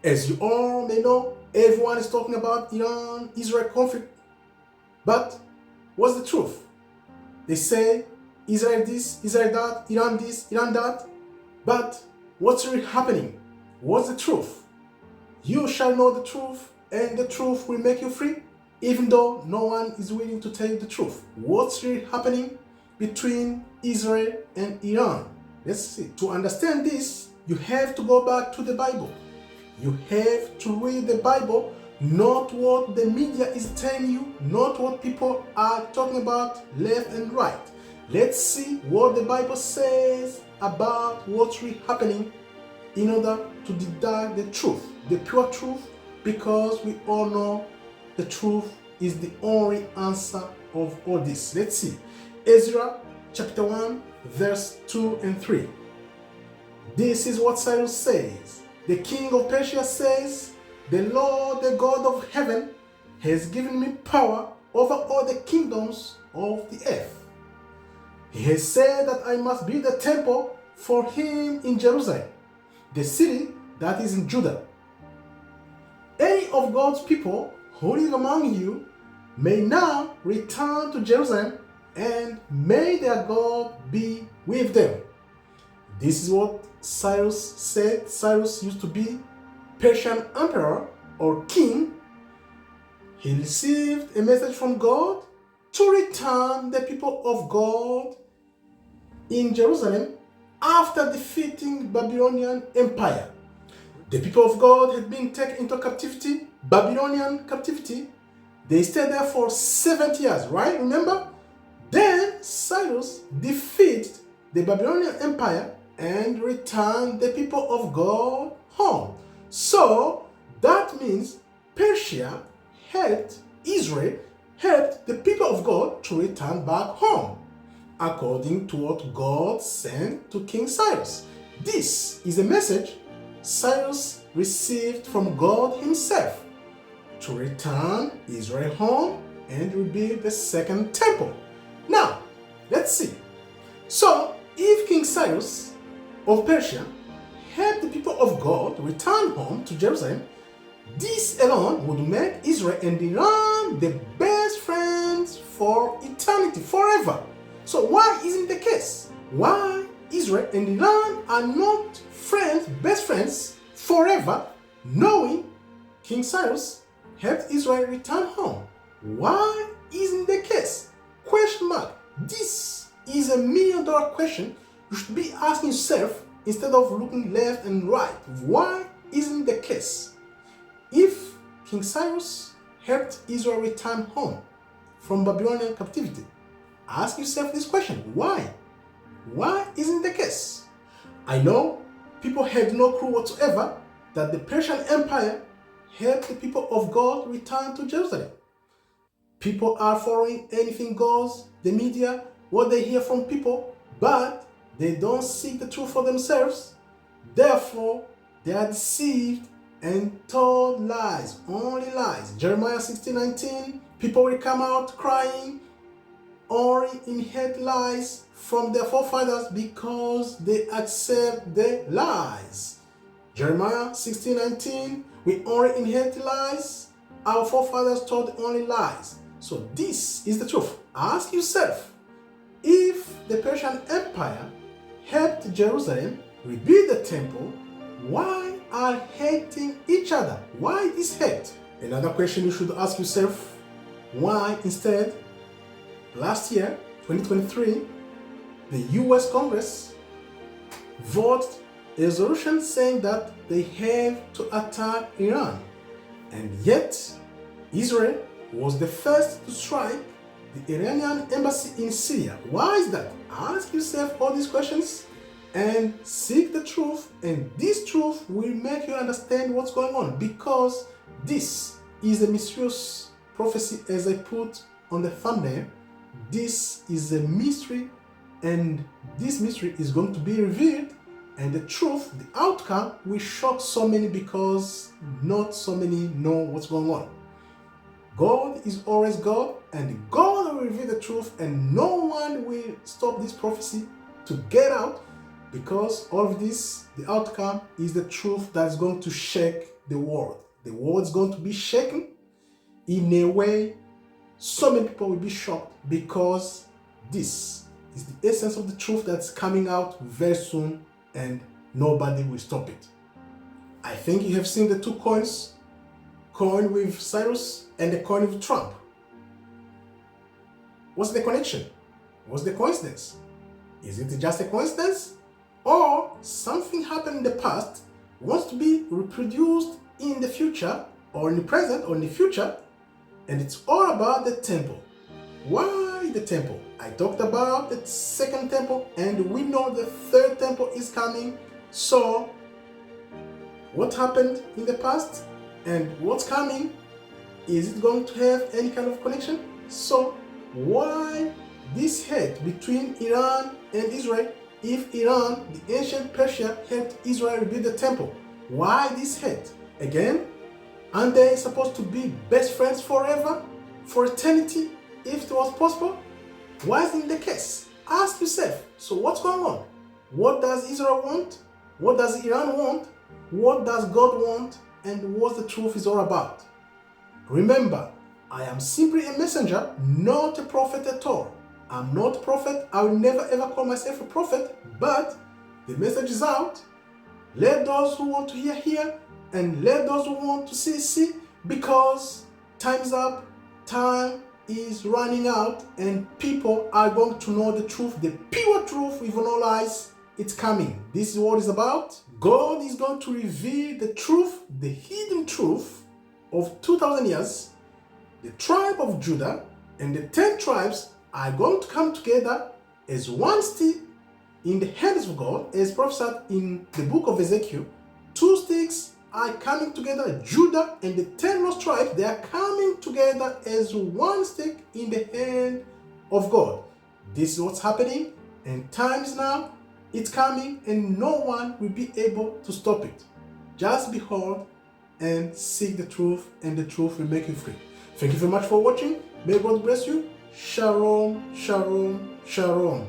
As you all may know, everyone is talking about Iran-Israel conflict. But what's the truth? They say Israel this, Israel that, Iran this, Iran that. But what's really happening? What's the truth? You shall know the truth, and the truth will make you free, even though no one is willing to tell you the truth. What's really happening between Israel and Iran? Let's see. To understand this, you have to go back to the Bible. You have to read the Bible, not what the media is telling you, not what people are talking about left and right. Let's see what the Bible says about what's really happening in order to deduct the truth, the pure truth, because we all know the truth is the only answer of all this. Let's see. Ezra chapter 1, verse 2 and 3. This is what Cyrus says. The king of Persia says, "The Lord, the God of heaven, has given me power over all the kingdoms of the earth. He has said that I must build a temple for him in Jerusalem, the city that is in Judah. Any of God's people who live among you may now return to Jerusalem, and may their God be with them." This is what Cyrus said. Cyrus used to be Persian emperor or king. He received a message from God to return the people of God in Jerusalem after defeating Babylonian Empire. The people of God had been taken into captivity, Babylonian captivity. They stayed there for 70 years, right? Remember? Then Cyrus defeated the Babylonian Empire and returned the people of God home. So that means Persia helped Israel, helped the people of God to return back home, according to what God sent to King Cyrus. This is a message Cyrus received from God himself to return Israel home and rebuild the second temple. Now, let's see. So, if King Cyrus of Persia helped the people of God return home to Jerusalem, this alone would make Israel and Iran the best friends for eternity, forever. So why isn't the case? Why Israel and Iran are not friends, best friends forever, knowing King Cyrus helped Israel return home? Why isn't the case? Question mark. This is a $1 million question you should be asking yourself instead of looking left and right. Why isn't the case? If King Cyrus helped Israel return home from Babylonian captivity, ask yourself this question. Why? Why isn't the case? I know people had no clue whatsoever that the Persian Empire helped the people of God return to Jerusalem. People are following anything goes, the media, what they hear from people, but they don't seek the truth for themselves. Therefore, they are deceived and told lies, only lies. Jeremiah 16:19, people will come out crying, only inherit lies from their forefathers because they accept the lies. Jeremiah 16:19, we only inherit lies. Our forefathers told only lies. So this is the truth. Ask yourself, if the Persian Empire helped Jerusalem rebuild the temple, why are hating each other? Why this hate? Another question you should ask yourself, why instead, last year, 2023, the US Congress voted a resolution saying that they have to attack Iran, and yet Israel was the first to strike the Iranian embassy in Syria. Why is that? Ask yourself all these questions and seek the truth, and this truth will make you understand what's going on, because this is a mysterious prophecy, as I put on the thumbnail. This is a mystery, and this mystery is going to be revealed, and the truth, the outcome, will shock so many because not so many know what's going on. God is always God, and God will reveal the truth, and no one will stop this prophecy to get out, because all of this, the outcome is the truth that's going to shake the world. The world is going to be shaken in a way so many people will be shocked, because this is the essence of the truth that's coming out very soon and nobody will stop it. I think you have seen the two coins, coin with Cyrus and the coin with Trump. What's the connection? What's the coincidence? Is it just a coincidence? Or something happened in the past wants to be reproduced in the future, or in the present, or in the future, and it's all about the temple. Why the temple? I talked about the second temple, and we know the third temple is coming. So what happened in the past and what's coming, is it going to have any kind of connection? So why this hate between Iran and Israel? If Iran, the ancient Persia, helped Israel rebuild the temple, why this hate? Again, aren't they supposed to be best friends forever, for eternity, if it was possible? Why isn't the case? Ask yourself, so what's going on? What does Israel want? What does Iran want? What does God want? And what the truth is all about? Remember, I am simply a messenger, not a prophet at all. I'm not a prophet. I will never ever call myself a prophet, but the message is out. Let those who want to hear, and let those who want to see, because time is up, time is running out, and people are going to know the truth, the pure truth with no lies. It's coming. This is what it's about. God is going to reveal the truth, the hidden truth of 2,000 years. The tribe of Judah and the 10 tribes are going to come together as one stick in the hands of God, as prophesied in the book of Ezekiel. 2 sticks are coming together. Judah and the 10 lost tribes, they are coming together as one stick in the hand of God. This is what's happening, and time is now. It's coming, and no one will be able to stop it. Just behold and seek the truth, and the truth will make you free. Thank you very much for watching. May God bless you. Shalom, shalom, shalom.